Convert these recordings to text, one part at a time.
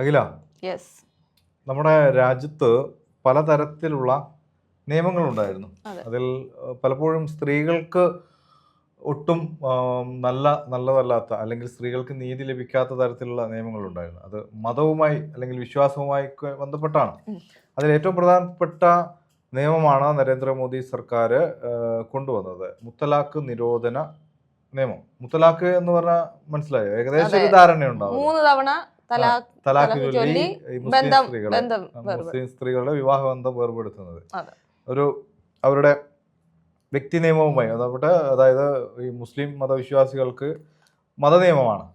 അഖില, yes. നമ്മുടെ രാജ്യത്ത് പലതരത്തിലുള്ള നിയമങ്ങളുണ്ടായിരുന്നു. അതെ. അതിൽ പലപ്പോഴും സ്ത്രീകൾക്ക് ഒട്ടും നല്ലതല്ലാത്ത അല്ലെങ്കിൽ സ്ത്രീകൾക്ക് നീതി ലഭിക്കാത്ത തരത്തിലുള്ള നിയമങ്ങളുണ്ടായിരുന്നു. അത് മതവുമായി അല്ലെങ്കിൽ വിശ്വാസവുമായി ഒക്കെ ബന്ധപ്പെട്ടാണ്. അതിൽ ഏറ്റവും പ്രധാനപ്പെട്ട നിയമമാണ് നരേന്ദ്രമോദി സർക്കാർ കൊണ്ടുവന്നത്, മുത്തലാഖ് നിരോധന നിയമം. മുത്തലാഖ് എന്ന് പറഞ്ഞാൽ മനസ്സിലായോ? ഏകദേശം ഒരു ധാരണയുണ്ടാവും. 3 തവണ തലാഖ് ചൊല്ലി മുസ്ലിം സ്ത്രീകളുടെ വിവാഹബന്ധം വേർപെടുത്തുന്നത് ഒരു അവരുടെ വ്യക്തി നിയമവുമായി അതായത് ഈ മുസ്ലിം മതവിശ്വാസികൾക്ക് മതനിയമമാണ്.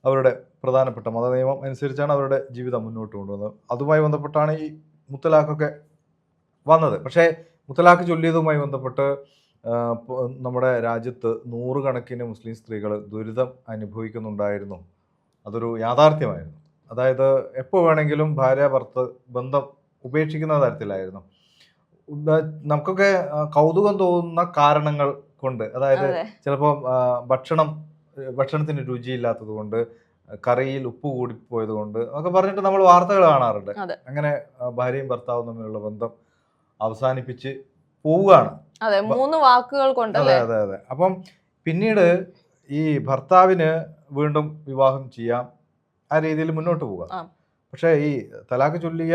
അവരുടെ പ്രധാനപ്പെട്ട മതനിയമം അനുസരിച്ചാണ് അവരുടെ ജീവിതം മുന്നോട്ട് കൊണ്ടുവന്നത്. അതുമായി ബന്ധപ്പെട്ടാണ് ഈ മുത്തലാഖൊക്കെ വന്നത്. പക്ഷേ മുത്തലാഖ് ചൊല്ലിയതുമായി ബന്ധപ്പെട്ട് നമ്മുടെ രാജ്യത്ത് നൂറുകണക്കിന് മുസ്ലിം സ്ത്രീകൾ ദുരിതം അനുഭവിക്കുന്നുണ്ടായിരുന്നു. അതൊരു യാഥാർത്ഥ്യമായിരുന്നു. അതായത് എപ്പോൾ വേണമെങ്കിലും ഭാര്യ ഭർത്ത ബന്ധം ഉപേക്ഷിക്കുന്ന തരത്തിലായിരുന്നു. നമുക്കൊക്കെ കൗതുകം തോന്നുന്ന കാരണങ്ങൾ കൊണ്ട്, അതായത് ചിലപ്പോൾ ഭക്ഷണത്തിന് രുചിയില്ലാത്തത് കൊണ്ട്, കറിയിൽ ഉപ്പ് കൂടിപ്പോയത് കൊണ്ട് എന്നൊക്കെ പറഞ്ഞിട്ട് നമ്മൾ വാർത്തകൾ കാണാറുണ്ട്. അങ്ങനെ ഭാര്യയും ഭർത്താവും തമ്മിലുള്ള ബന്ധം അവസാനിപ്പിച്ച് പോവുകയാണ്. അതെ, 3 വാക്കുകൾ കൊണ്ട്. അതെ അതെ അതെ. അപ്പം പിന്നീട് ഈ ഭർത്താവിന് വീണ്ടും വിവാഹം ചെയ്യാം, ആ രീതിയിൽ മുന്നോട്ട് പോകാം. പക്ഷെ ഈ തലാഖ് ചൊല്ലിയ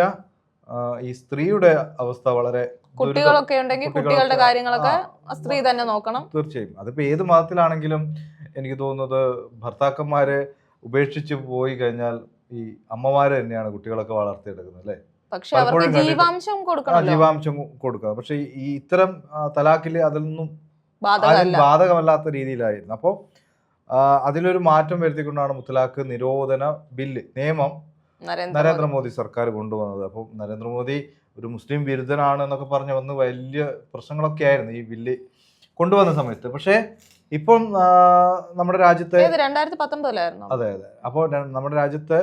ഈ സ്ത്രീയുടെ അവസ്ഥ വളരെ, കുട്ടികളൊക്കെ ഉണ്ടെങ്കിൽ കുട്ടികളുടെ കാര്യങ്ങളൊക്കെ സ്ത്രീ തന്നെ നോക്കണം. തീർച്ചയായും. അതിപ്പോ ഏത് മതത്തിലാണെങ്കിലും എനിക്ക് തോന്നുന്നത് ഭർത്താക്കന്മാരെ ഉപേക്ഷിച്ച് പോയി കഴിഞ്ഞാൽ ഈ അമ്മമാര് തന്നെയാണ് കുട്ടികളൊക്കെ വളർത്തിയെടുക്കുന്നത്, അല്ലേ? പക്ഷെ അവർക്ക് ജീവാംശം കൊടുക്കണം. പക്ഷെ ഈ ഇത്തരം തലാഖില് അതൊന്നും ബാധകമല്ലാത്ത രീതിയിലായിരുന്നു. അപ്പോൾ അതിലൊരു മാറ്റം വരുത്തിക്കൊണ്ടാണ് മുത്തലാഖ് നിരോധന നിയമം നരേന്ദ്രമോദി സർക്കാർ കൊണ്ടുവന്നത്. അപ്പോൾ നരേന്ദ്രമോദി ഒരു മുസ്ലിം വിരുദ്ധനാണ് എന്നൊക്കെ പറഞ്ഞ് വന്ന് വലിയ പ്രശ്നങ്ങളൊക്കെ ആയിരുന്നു ഈ ബില്ല് കൊണ്ടുവന്ന സമയത്ത്. പക്ഷേ ഇപ്പം നമ്മുടെ രാജ്യത്തെ 2019 അതെ അതെ. അപ്പോൾ നമ്മുടെ രാജ്യത്തെ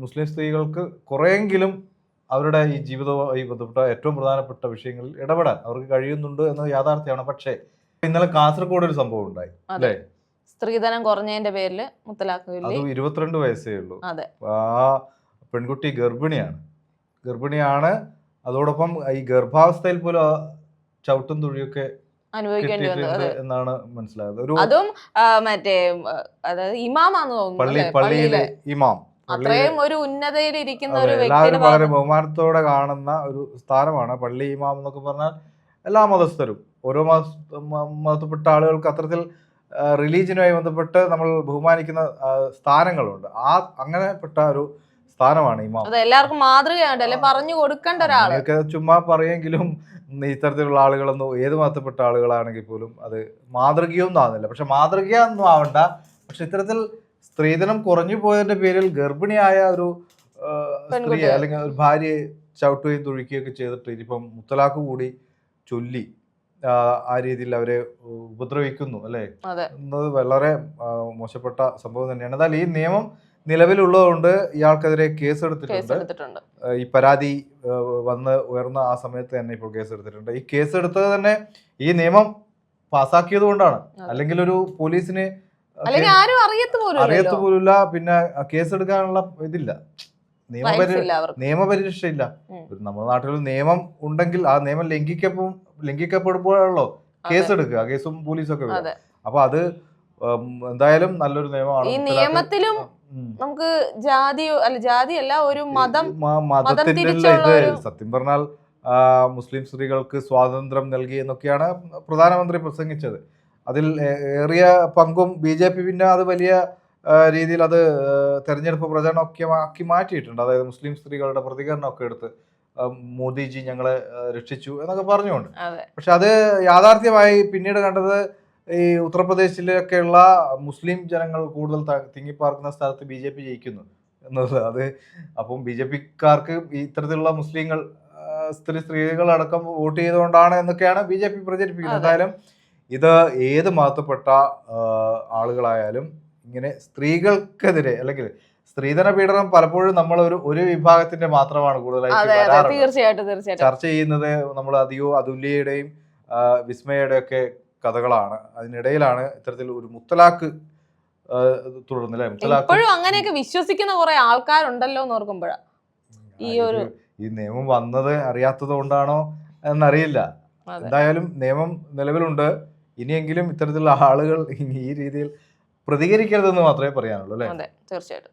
മുസ്ലിം സ്ത്രീകൾക്ക് കുറെയെങ്കിലും അവരുടെ ഈ ജീവിതവുമായി ബന്ധപ്പെട്ട ഏറ്റവും പ്രധാനപ്പെട്ട വിഷയങ്ങളിൽ ഇടപെടാൻ അവർക്ക് കഴിയുന്നുണ്ട് എന്നത് യാഥാർത്ഥ്യമാണ്. പക്ഷേ ഇന്നലെ കാസർഗോഡ് ഒരു സംഭവം ഉണ്ടായി, അല്ലേ? സ്ത്രീധനം കുറഞ്ഞതിന്റെ പേരിൽ മുത്തലാഖ് ചൊല്ലി. അത് 22 വയസ്സേ ഉള്ളൂ. ആ പെൺകുട്ടി ഗർഭിണിയാണ്. അതോടൊപ്പം ഈ ഗർഭാവസ്ഥയിൽ പോലും ചവിട്ടും തുഴിയൊക്കെ അനുഭവിക്കേണ്ടി വന്നത് എന്നാണ് മനസ്സിലായത്. അതും മറ്റേ അതായത് ഇമാമാന്ന് തോന്നുന്നു, പള്ളിയിലെ ഇമാം. അത്രയും ഒരു ഉന്നതയിൽ ഇരിക്കുന്ന ഒരു എല്ലാവരും വളരെ ബഹുമാനത്തോടെ കാണുന്ന ഒരു സ്ഥാനമാണ് പള്ളി ഇമാം എന്നൊക്കെ പറഞ്ഞാൽ. എല്ലാ മതസ്ഥരും, ഓരോ മതത്തിൽപ്പെട്ട ആളുകൾക്ക് അത്തരത്തിൽ റിലീജിയനുമായി ബന്ധപ്പെട്ട് നമ്മൾ ബഹുമാനിക്കുന്ന സ്ഥാനങ്ങളുണ്ട്. അങ്ങനെപ്പെട്ട ഒരു സ്ഥാനമാണ് ഇമാം. എല്ലാവർക്കും മാതൃകയാണ്, അല്ലെ? പറഞ്ഞു കൊടുക്കേണ്ട ഒരാളൊക്കെ ചുമ്മാ പറയെങ്കിലും ഇത്തരത്തിലുള്ള ആളുകളൊന്നും, ഏത് മതത്തിൽപ്പെട്ട ആളുകളാണെങ്കിൽ പോലും അത് മാതൃകയൊന്നും ആവുന്നില്ല. പക്ഷെ മാതൃകയൊന്നും ആവണ്ട. പക്ഷെ ഇത്തരത്തിൽ സ്ത്രീധനം കുറഞ്ഞു പോയതിന്റെ പേരിൽ ഗർഭിണിയായ ഒരു സ്ത്രീ അല്ലെങ്കിൽ ഒരു ഭാര്യയെ ചവിട്ടുകയും തുഴിക്കുകയൊക്കെ ചെയ്തിട്ട് ഇനിയിപ്പം മുത്തലാഖ് കൂടി ചൊല്ലി ആ രീതിയിൽ അവരെ ഉപദ്രവിക്കുന്നു, അല്ലേ? എന്നത് വളരെ മോശപ്പെട്ട സംഭവം തന്നെയാണ്. എന്നാൽ ഈ നിയമം നിലവിലുള്ളതുകൊണ്ട് ഇയാൾക്കെതിരെ കേസെടുത്തിട്ടുണ്ട്. ഈ പരാതി വന്ന് ഉയർന്ന ആ സമയത്ത് തന്നെ ഇപ്പോൾ കേസെടുത്തിട്ടുണ്ട്. ഈ കേസെടുത്തത് തന്നെ ഈ നിയമം പാസ്സാക്കിയത് കൊണ്ടാണ്. അല്ലെങ്കിൽ ഒരു പോലീസിന് അറിയത്ത് പോലുമില്ല, പിന്നെ കേസെടുക്കാനുള്ള ഇതില്ല, നിയമപരിരക്ഷയില്ല. നമ്മുടെ നാട്ടിൽ നിയമം ഉണ്ടെങ്കിൽ ആ നിയമം ലംഘിക്കപ്പെടുമ്പോഴാണല്ലോ കേസെടുക്കുക, കേസും പോലീസൊക്കെ വരും. അപ്പൊ അത് എന്തായാലും നല്ലൊരു നിയമമാണ്. ഈ നിയമത്തിലും നമുക്ക് ജാതിയല്ല, ഒരു മതത്തിന്റെ ഇത് സത്യം പറഞ്ഞാൽ മുസ്ലിം സ്ത്രീകൾക്ക് സ്വാതന്ത്ര്യം നൽകി എന്നൊക്കെയാണ് പ്രധാനമന്ത്രി പ്രസംഗിച്ചത്. അതിൽ ഏറിയ പങ്കും BJP പിന്നെ അത് വലിയ രീതിയിൽ അത് തെരഞ്ഞെടുപ്പ് പ്രചരണമൊക്കെ ആക്കി മാറ്റിയിട്ടുണ്ട്. അതായത് മുസ്ലിം സ്ത്രീകളുടെ പ്രതികരണമൊക്കെ എടുത്ത് മോദിജി ഞങ്ങളെ രക്ഷിച്ചു എന്നൊക്കെ പറഞ്ഞുകൊണ്ട്. പക്ഷെ അത് യാഥാർത്ഥ്യമായി പിന്നീട് കണ്ടത് ഈ ഉത്തർപ്രദേശിലൊക്കെയുള്ള മുസ്ലിം ജനങ്ങൾ കൂടുതൽ തിങ്ങിപ്പാർക്കുന്ന സ്ഥലത്ത് BJP ജയിക്കുന്നു എന്നത്. അത് അപ്പം BJPക്കാർക്ക് ഇത്തരത്തിലുള്ള മുസ്ലിങ്ങൾ സ്ത്രീകളടക്കം വോട്ട് ചെയ്തുകൊണ്ടാണ് എന്നൊക്കെയാണ് BJP പ്രചരിപ്പിക്കുന്നത്. എന്തായാലും ഇത് ഏത് മതത്തിൽപ്പെട്ട ആളുകളായാലും ഇങ്ങനെ സ്ത്രീകൾക്കെതിരെ അല്ലെങ്കിൽ സ്ത്രീധന പീഡനം പലപ്പോഴും നമ്മൾ ഒരു വിഭാഗത്തിന്റെ മാത്രമാണ് കൂടുതലായിട്ട് ചർച്ച ചെയ്യുന്നത്. നമ്മൾ അധികവും അതുല്യയുടെയും വിസ്മയുടെയും ഒക്കെ കഥകളാണ്. അതിനിടയിലാണ് ഇത്തരത്തിൽ ഒരു മുത്തലാഖ് തുടർന്നില്ലേ ഇപ്പോഴും അങ്ങനെയൊക്കെ വിശ്വസിക്കുന്ന കുറെ ആൾക്കാരുണ്ടല്ലോ എന്ന് ഓർക്കുമ്പോഴാ ഈ നിയമം വന്നത് അറിയാത്തത് കൊണ്ടാണോ എന്നറിയില്ല. എന്തായാലും നിയമം നിലവിലുണ്ട്. ഇനിയെങ്കിലും ഇത്തരത്തിലുള്ള ആളുകൾ ഈ രീതിയിൽ പ്രതികരിക്കരുതെന്ന് മാത്രമേ പറയാനുള്ളൂ അല്ലേ? അതെ, തീർച്ചയായിട്ടും.